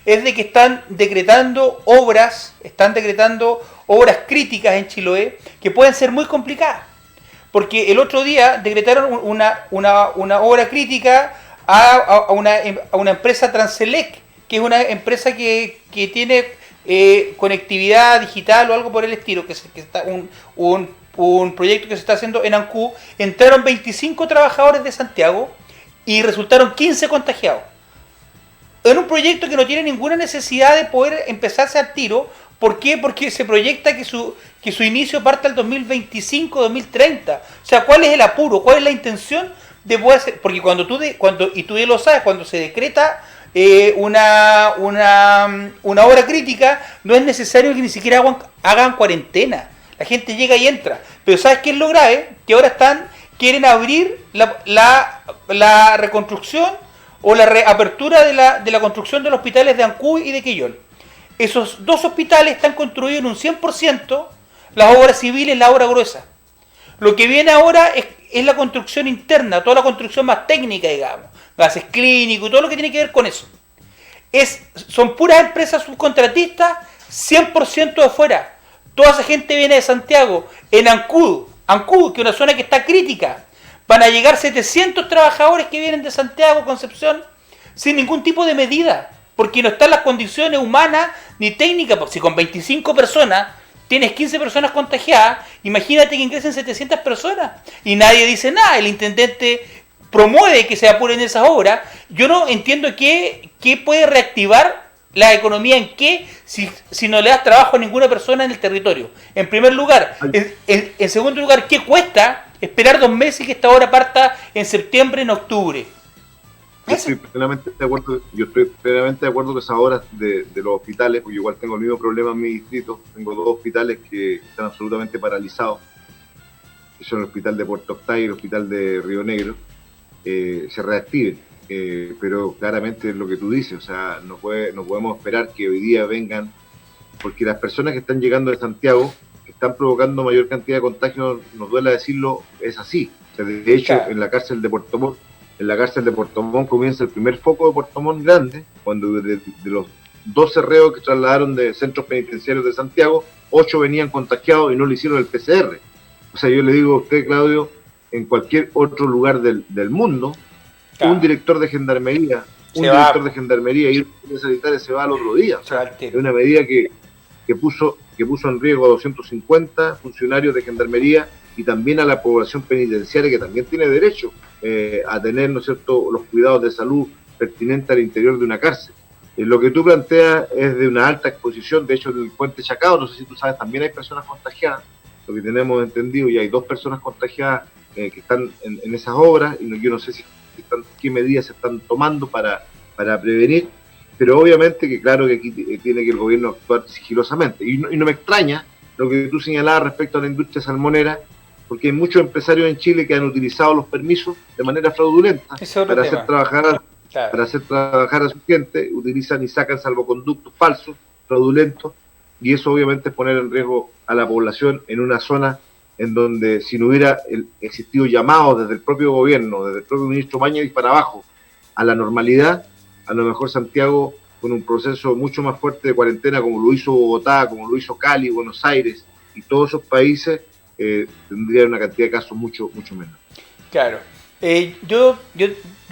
Es de que están decretando obras críticas en Chiloé que pueden ser muy complicadas. Porque el otro día decretaron una obra crítica a una empresa, Transelec, que es una empresa que tiene conectividad digital o algo por el estilo, que está un proyecto que se está haciendo en Ancud, entraron 25 trabajadores de Santiago y resultaron 15 contagiados. En un proyecto que no tiene ninguna necesidad de poder empezarse al tiro. ¿Por qué? Porque se proyecta que su inicio parte al 2025-2030. O sea, ¿cuál es el apuro? ¿Cuál es la intención de poder hacer? Porque y tú ya lo sabes, cuando se decreta una hora crítica, no es necesario que ni siquiera hagan cuarentena. La gente llega y entra. Pero ¿sabes qué es lo grave? Que ahora quieren abrir la reconstrucción o la reapertura de la construcción de los hospitales de Ancud y de Quillón. Esos dos hospitales están construidos en un 100%, las obras civiles, la obra gruesa. Lo que viene ahora es la construcción interna, toda la construcción más técnica, digamos, gases clínicos y todo lo que tiene que ver con eso. Son puras empresas subcontratistas, 100% de afuera. Toda esa gente viene de Santiago. En Ancud, que es una zona que está crítica, van a llegar 700 trabajadores que vienen de Santiago, Concepción, sin ningún tipo de medida, porque no están las condiciones humanas ni técnicas. Porque si con 25 personas tienes 15 personas contagiadas, imagínate que ingresen 700 personas y nadie dice nada. El intendente promueve que se apuren esas obras. Yo no entiendo qué puede reactivar la economía en qué si no le das trabajo a ninguna persona en el territorio. En primer lugar. En segundo lugar, ¿qué cuesta esperar 2 meses y que esta obra parta en septiembre, en octubre? Yo estoy plenamente de acuerdo que esas obras de los hospitales, porque yo igual tengo el mismo problema en mi distrito. Tengo 2 hospitales que están absolutamente paralizados, que son el hospital de Puerto Octay y el hospital de Río Negro. Se reactiven, pero claramente es lo que tú dices, o sea, no podemos esperar que hoy día vengan, porque las personas que están llegando de Santiago están provocando mayor cantidad de contagios, nos duele decirlo, es así. O sea, de hecho, claro, en la cárcel de Puerto Montt comienza el primer foco de Puerto Montt grande, cuando de los 12 reos que trasladaron de centros penitenciarios de Santiago, 8 venían contagiados y no le hicieron el PCR. O sea, yo le digo a usted, Claudio, en cualquier otro lugar del mundo, claro, un director de gendarmería y un sanitario se va al otro día. O sea, es una medida que puso en riesgo a 250 funcionarios de gendarmería y también a la población penitenciaria, que también tiene derecho a tener, ¿no es cierto?, los cuidados de salud pertinentes al interior de una cárcel. Lo que tú planteas es de una alta exposición. De hecho, en el puente Chacao, no sé si tú sabes, también hay personas contagiadas, lo que tenemos entendido, y hay 2 personas contagiadas que están en esas obras, y yo no sé qué medidas se están tomando para prevenir, pero obviamente que claro que aquí tiene que el gobierno actuar sigilosamente, y no me extraña lo que tú señalabas respecto a la industria salmonera, porque hay muchos empresarios en Chile que han utilizado los permisos de manera fraudulenta para hacer trabajar a su gente, utilizan y sacan salvoconductos falsos, fraudulentos, y eso obviamente es poner en riesgo a la población en una zona en donde si no hubiera existido llamados desde el propio gobierno, desde el propio ministro Mañalich para abajo, a la normalidad, a lo mejor Santiago, con un proceso mucho más fuerte de cuarentena, como lo hizo Bogotá, como lo hizo Cali, Buenos Aires y todos esos países, tendría una cantidad de casos mucho menos. Claro. Yo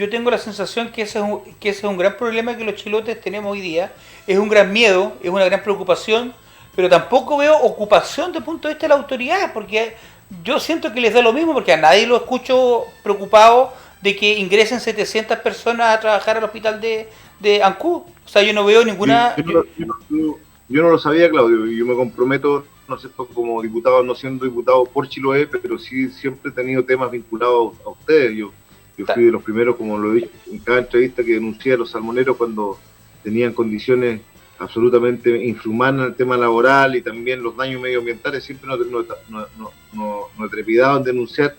tengo la sensación que ese es un gran problema que los chilotes tenemos hoy día. Es un gran miedo, es una gran preocupación, pero tampoco veo ocupación desde el punto de vista de las autoridades, porque yo siento que les da lo mismo, porque a nadie lo escucho preocupado de que ingresen 700 personas a trabajar al hospital de Ancud. O sea, yo no veo ninguna... Yo no lo sabía, Claudio, y yo me comprometo, no sé, como diputado, no siendo diputado por Chiloé, pero sí siempre he tenido temas vinculados a ustedes. Yo fui de los primeros, como lo he dicho en cada entrevista, que denuncié a los salmoneros cuando tenían condiciones absolutamente infrahumanas en el tema laboral y también los daños medioambientales. Siempre no he trepidado en denunciar.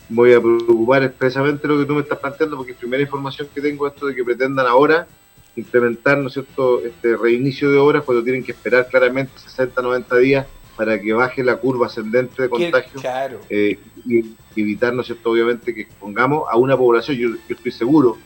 Voy a preocupar expresamente lo que tú me estás planteando, porque primera información que tengo es esto de que pretendan ahora implementar, ¿no es cierto?, este reinicio de obras cuando tienen que esperar claramente 60, 90 días para que baje la curva ascendente de contagio. Claro. Y evitar, ¿no es cierto?, obviamente que expongamos a una población. Yo estoy seguro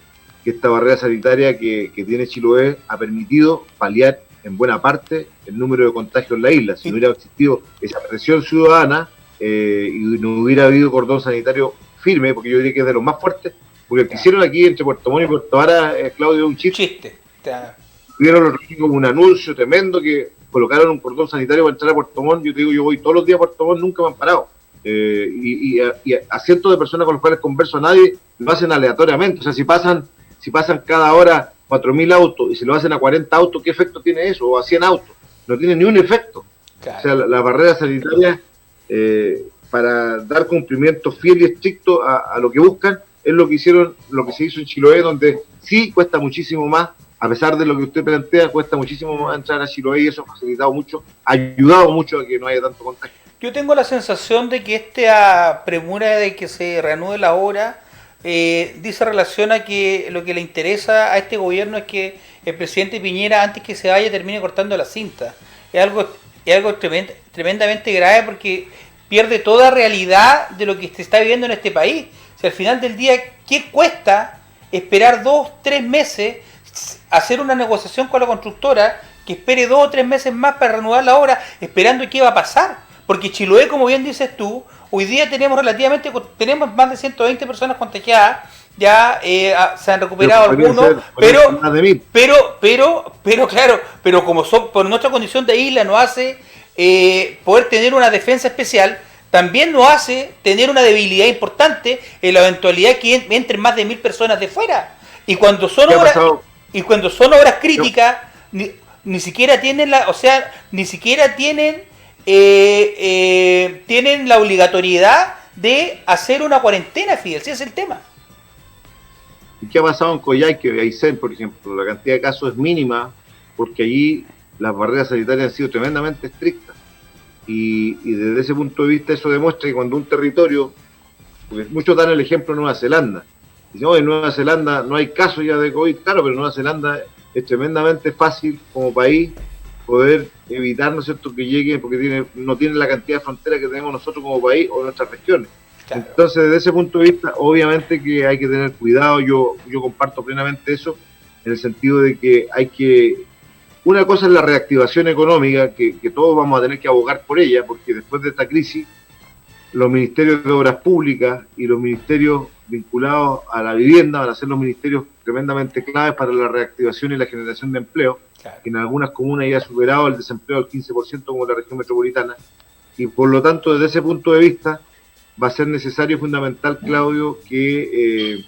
que esta barrera sanitaria que tiene Chiloé ha permitido paliar en buena parte el número de contagios en la isla. Si no hubiera existido esa presión ciudadana y no hubiera habido cordón sanitario firme, porque yo diría que es de los más fuertes, porque el que hicieron aquí entre Puerto Montt y Puerto Vara, Claudio, un chiste. Tuvieron como un anuncio tremendo que colocaron un cordón sanitario para entrar a Puerto Montt. Yo te digo, yo voy todos los días a Puerto Montt, nunca me han parado. y a cientos de personas con las cuales converso, nadie lo hacen aleatoriamente. O sea, si pasan cada hora 4.000 autos y se lo hacen a 40 autos, ¿qué efecto tiene eso? O a 100 autos. No tiene ni un efecto. Claro. O sea, la barrera sanitaria, para dar cumplimiento fiel y estricto a lo que buscan, es lo que hicieron, lo que se hizo en Chiloé, donde sí cuesta muchísimo más, a pesar de lo que usted plantea, cuesta muchísimo más entrar a Chiloé, y eso ha facilitado mucho, ha ayudado mucho a que no haya tanto contagio. Yo tengo la sensación de que esta premura de que se reanude la obra dice relación a que lo que le interesa a este gobierno es que el presidente Piñera, antes que se vaya, termine cortando la cinta. Es algo tremendamente grave, porque pierde toda realidad de lo que se está viviendo en este país. O sea, al final del día, ¿qué cuesta esperar 2-3 meses, hacer una negociación con la constructora, que espere 2 o 3 meses más para reanudar la obra, esperando qué va a pasar? Porque Chiloé, como bien dices tú, hoy día tenemos más de 120 personas contagiadas, ya se han recuperado algunos, pero como por nuestra condición de isla nos hace poder tener una defensa especial, también nos hace tener una debilidad importante en la eventualidad que entren más de 1.000 personas de fuera. Y cuando son obras críticas, ni siquiera tienen tienen la obligatoriedad de hacer una cuarentena, Fidel. Ese es el tema. ¿Y qué ha pasado en Coyhaique, Aysén, por ejemplo? La cantidad de casos es mínima, porque allí las barreras sanitarias han sido tremendamente estrictas. Y desde ese punto de vista eso demuestra que cuando un territorio, porque muchos dan el ejemplo de Nueva Zelanda, dicen, en Nueva Zelanda no hay casos ya de COVID, claro, pero Nueva Zelanda es tremendamente fácil como país poder evitar, ¿no es cierto?, que lleguen, porque no tiene la cantidad de fronteras que tenemos nosotros como país o nuestras regiones. Claro. Entonces, desde ese punto de vista, obviamente que hay que tener cuidado. Yo comparto plenamente eso, en el sentido de que una cosa es la reactivación económica, que todos vamos a tener que abogar por ella, porque después de esta crisis, los ministerios de Obras Públicas y los ministerios vinculados a la vivienda van a ser los ministerios tremendamente claves para la reactivación y la generación de empleo. Claro. Que en algunas comunas ya ha superado el desempleo del 15%, como la región metropolitana, y por lo tanto, desde ese punto de vista, va a ser necesario y fundamental, Claudio, que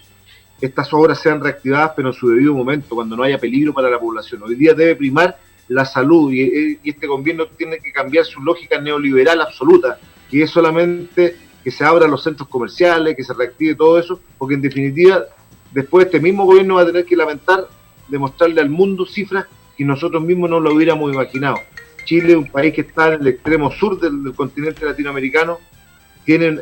estas obras sean reactivadas, pero en su debido momento, cuando no haya peligro para la población. Hoy día debe primar la salud, y este gobierno tiene que cambiar su lógica neoliberal absoluta, que es solamente que se abran los centros comerciales, que se reactive todo eso, porque en definitiva, después este mismo gobierno va a tener que lamentar demostrarle al mundo cifras que nosotros mismos no lo hubiéramos imaginado. Chile, un país que está en el extremo sur del continente latinoamericano, tienen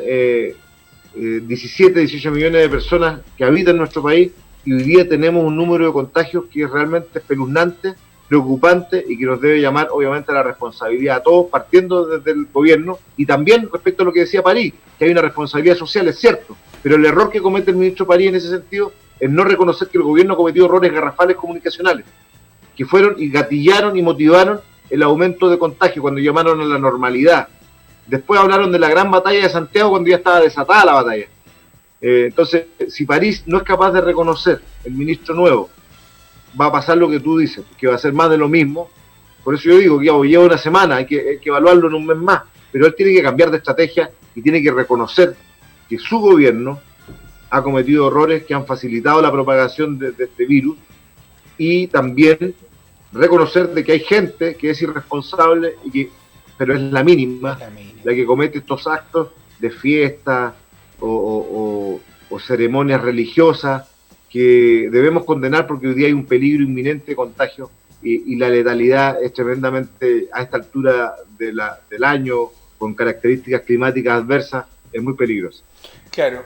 17, 18 millones de personas que habitan nuestro país, y hoy día tenemos un número de contagios que es realmente espeluznante, preocupante, y que nos debe llamar obviamente a la responsabilidad a todos, partiendo desde el gobierno, y también respecto a lo que decía París, que hay una responsabilidad social, es cierto, pero el error que comete el ministro París en ese sentido es no reconocer que el gobierno ha cometido errores garrafales comunicacionales, que fueron y gatillaron y motivaron el aumento de contagio cuando llamaron a la normalidad. Después hablaron de la gran batalla de Santiago cuando ya estaba desatada la batalla. Entonces, si París no es capaz de reconocer, el ministro nuevo, va a pasar lo que tú dices, que va a ser más de lo mismo. Por eso yo digo que lleva una semana, hay que evaluarlo en un mes más, pero él tiene que cambiar de estrategia y tiene que reconocer que su gobierno ha cometido errores que han facilitado la propagación de este virus, y también reconocer de que hay gente que es irresponsable, pero es la mínima, la que comete estos actos de fiesta o ceremonias religiosas que debemos condenar, porque hoy día hay un peligro inminente de contagio, y la letalidad es tremendamente, a esta altura del año, con características climáticas adversas, es muy peligrosa. Claro,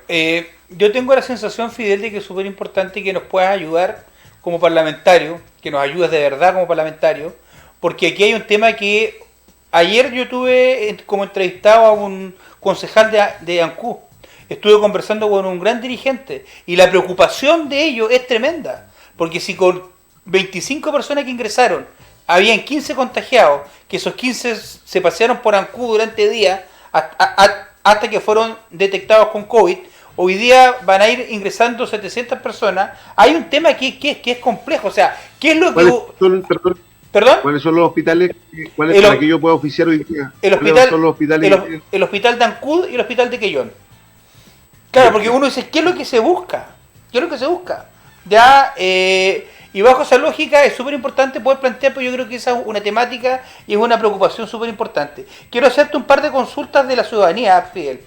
yo tengo la sensación, Fidel, de que es súper importante que nos puedas ayudar como parlamentario, que nos ayudes de verdad como parlamentario, porque aquí hay un tema que ayer yo tuve como entrevistado a un concejal de Ancú. Estuve conversando con un gran dirigente, y la preocupación de ellos es tremenda, porque si con 25 personas que ingresaron habían 15 contagiados, que esos 15 se pasearon por Ancú durante días hasta que fueron detectados con COVID, hoy día van a ir ingresando 700 personas. Hay un tema que es complejo, o sea, ¿qué es lo que... ¿Perdón? ¿Cuáles son los hospitales? ¿Cuáles El, para que yo pueda oficiar hoy día? el ¿Cuáles hospital, son los hospitales? el hospital de Ancud y el hospital de Quellón. Claro, porque uno dice, ¿qué es lo que se busca? ¿Qué es lo que se busca? Ya, y bajo esa lógica es súper importante poder plantear, pues yo creo que esa es una temática y es una preocupación súper importante. Quiero hacerte un par de consultas de la ciudadanía, Fidel.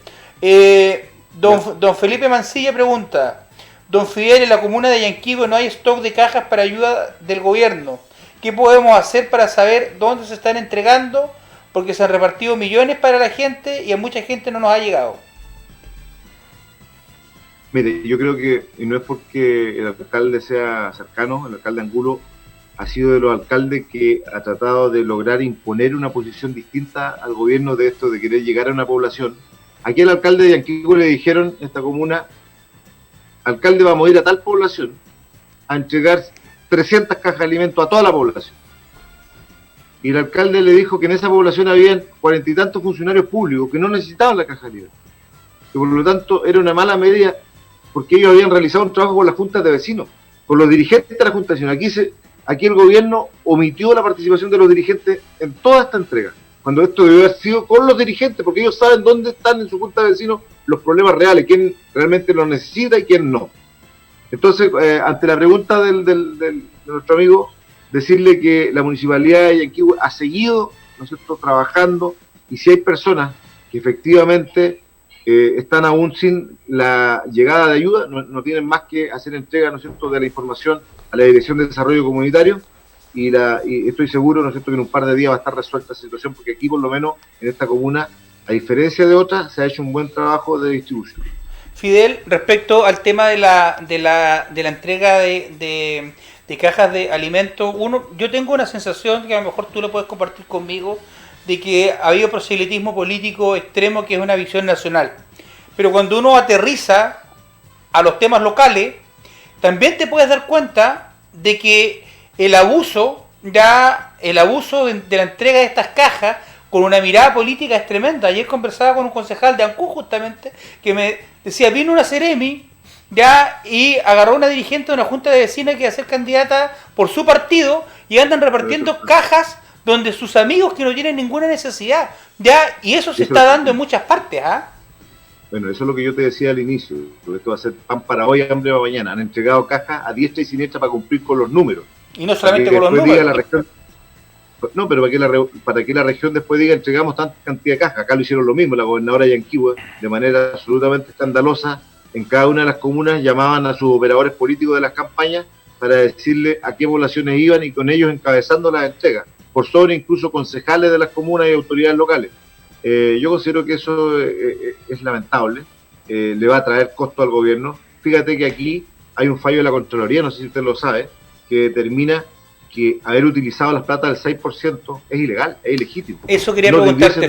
Don Felipe Mancilla pregunta, don Fidel, en la comuna de Yanquihue no hay stock de cajas para ayuda del gobierno. ¿Qué podemos hacer para saber dónde se están entregando? Porque se han repartido millones para la gente y a mucha gente no nos ha llegado. Mire, yo creo que, y no es porque el alcalde sea cercano, el alcalde Angulo ha sido de los alcaldes que ha tratado de lograr imponer una posición distinta al gobierno de esto, de querer llegar a una población. Aquí al alcalde de Yanquihue le dijeron, esta comuna, alcalde, vamos a ir a tal población a entregar 300 cajas de alimentos a toda la población. Y el alcalde le dijo que en esa población habían 40 y tantos funcionarios públicos que no necesitaban la caja de alimentos. Que por lo tanto era una mala medida porque ellos habían realizado un trabajo con las juntas de vecinos, con los dirigentes de la Junta Nacional. Aquí el gobierno omitió la participación de los dirigentes en toda esta entrega, cuando esto debió haber sido con los dirigentes, porque ellos saben dónde están en su Junta de Vecinos los problemas reales, quién realmente lo necesita y quién no. Entonces, ante la pregunta de nuestro amigo, decirle que la Municipalidad de Yanquihue ha seguido, ¿no es cierto?, trabajando, y si hay personas que efectivamente están aún sin la llegada de ayuda, no tienen más que hacer entrega, ¿no es cierto?, de la información a la Dirección de Desarrollo Comunitario, y estoy seguro, ¿no es cierto?, que en un par de días va a estar resuelta la situación, porque aquí, por lo menos, en esta comuna, a diferencia de otras, se ha hecho un buen trabajo de distribución. Fidel, respecto al tema de la entrega de cajas de alimentos, yo tengo una sensación que a lo mejor tú lo puedes compartir conmigo, de que ha habido proselitismo político extremo, que es una visión nacional. Pero cuando uno aterriza a los temas locales, también te puedes dar cuenta de que el abuso de la entrega de estas cajas con una mirada política es tremenda. Ayer conversaba con un concejal de Ancud justamente que me decía, vino una Seremi ya y agarró una dirigente de una junta de vecinos que iba a ser candidata por su partido y andan repartiendo cajas donde sus amigos que no tienen ninguna necesidad, ya, y eso se está dando en muchas partes, ¿ah? Bueno, eso es lo que yo te decía al inicio, porque esto va a ser pan para hoy, hambre para mañana. Han entregado cajas a diestra y siniestra para cumplir con los números. Y no solamente con los números. La región, no, pero para que la región después diga entregamos tanta cantidad de cajas. Acá lo hicieron lo mismo, la gobernadora Yanquihue, de manera absolutamente escandalosa, en cada una de las comunas llamaban a sus operadores políticos de las campañas para decirle a qué poblaciones iban y con ellos encabezando las entregas, por sobre incluso concejales de las comunas y autoridades locales. Yo considero que eso es lamentable, le va a traer costo al gobierno. Fíjate que aquí hay un fallo de la Contraloría, no sé si usted lo sabe, que determina que haber utilizado las plata del 6% es ilegal, es ilegítimo. Eso quería preguntarte,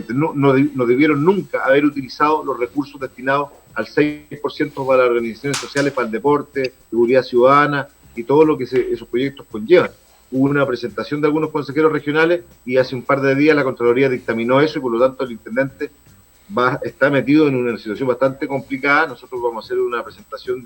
no debieron nunca haber utilizado los recursos destinados al 6% para las organizaciones sociales, para el deporte, seguridad ciudadana y todo lo que esos proyectos conllevan. Hubo una presentación de algunos consejeros regionales y hace un par de días la Contraloría dictaminó eso y por lo tanto el intendente está metido en una situación bastante complicada. Nosotros vamos a hacer una presentación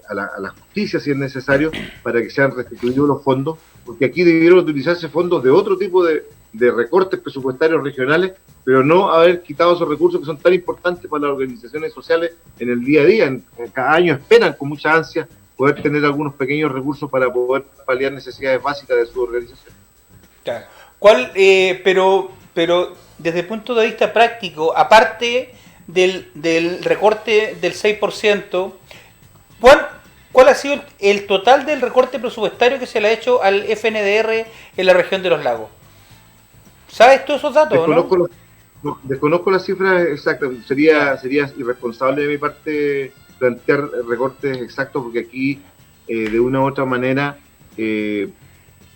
a la justicia si es necesario para que sean restituidos los fondos, porque aquí debieron utilizarse fondos de otro tipo de recortes presupuestarios regionales, pero no haber quitado esos recursos que son tan importantes para las organizaciones sociales en el día a día. Cada año esperan con mucha ansia poder tener algunos pequeños recursos para poder paliar necesidades básicas de su organización. Claro. Pero desde el punto de vista práctico, aparte del recorte del 6%, ¿cuál ha sido el total del recorte presupuestario que se le ha hecho al FNDR en la región de los lagos? ¿Sabes todos esos datos? Desconozco las cifras exactas. Sería irresponsable de mi parte plantear recortes exactos, porque aquí de una u otra manera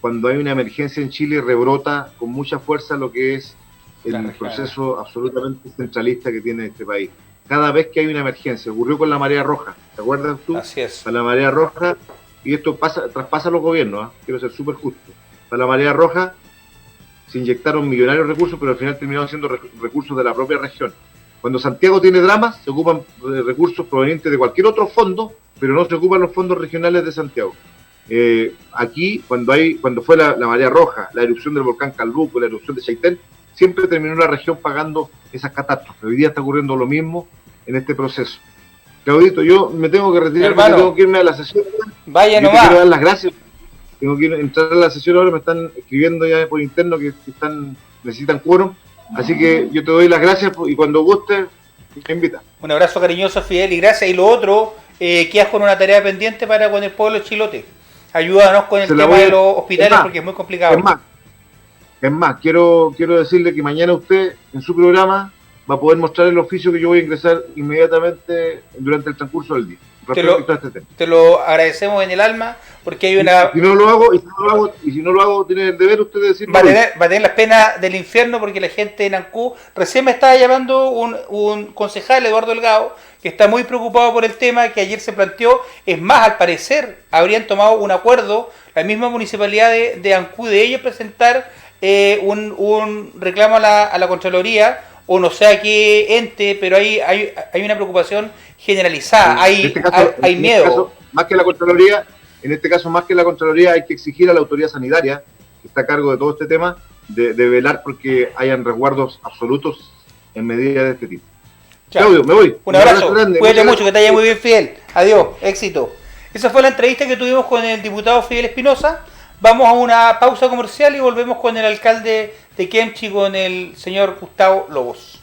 cuando hay una emergencia en Chile rebrota con mucha fuerza lo que es el proceso absolutamente centralista que tiene este país. Cada vez que hay una emergencia, ocurrió con la marea roja, ¿te acuerdas tú? Así es. Para la marea roja, y esto traspasa a los gobiernos, quiero ser súper justo. Para la marea roja se inyectaron millonarios recursos, pero al final terminaron siendo recursos de la propia región. Cuando Santiago tiene dramas, se ocupan recursos provenientes de cualquier otro fondo, pero no se ocupan los fondos regionales de Santiago. Aquí, cuando fue la marea roja, la erupción del volcán Calbuco, la erupción de Chaitén, siempre terminó la región pagando esas catástrofes. Hoy día está ocurriendo lo mismo en este proceso. Claudito, yo me tengo que retirar, hermano, tengo que irme a la sesión. Vaya yo nomás. Te quiero dar las gracias. Tengo que entrar a la sesión ahora, me están escribiendo ya por interno que necesitan quórum. Así que yo te doy las gracias y cuando guste, me invita. Un abrazo cariñoso, Fidel, y gracias. Y lo otro, quedas con una tarea pendiente para con el pueblo chilote. Ayúdanos con el tema de los hospitales porque es muy complicado. Es más, quiero decirle que mañana usted en su programa va a poder mostrar el oficio que yo voy a ingresar inmediatamente durante el transcurso del día. Te lo agradecemos en el alma porque hay una... Si no lo hago, tiene el deber usted de decirlo. Va a tener las penas del infierno porque la gente en Ancú, recién me estaba llamando un concejal, Eduardo Delgado, que está muy preocupado por el tema que ayer se planteó. Es más, al parecer habrían tomado un acuerdo, la misma municipalidad de Ancú, de ellos presentar un reclamo a la Contraloría, o no sé a qué ente, pero hay una preocupación generalizada, hay miedo. En este caso, más que la Contraloría, hay que exigir a la autoridad sanitaria, que está a cargo de todo este tema, de velar porque hayan resguardos absolutos en medidas de este tipo. Claudio, me voy. Un abrazo, cuídate mucho, que te haya muy bien, Fidel. Adiós, éxito. Esa fue la entrevista que tuvimos con el diputado Fidel Espinosa. Vamos a una pausa comercial y volvemos con el alcalde de Kemchi, con el señor Gustavo Lobos.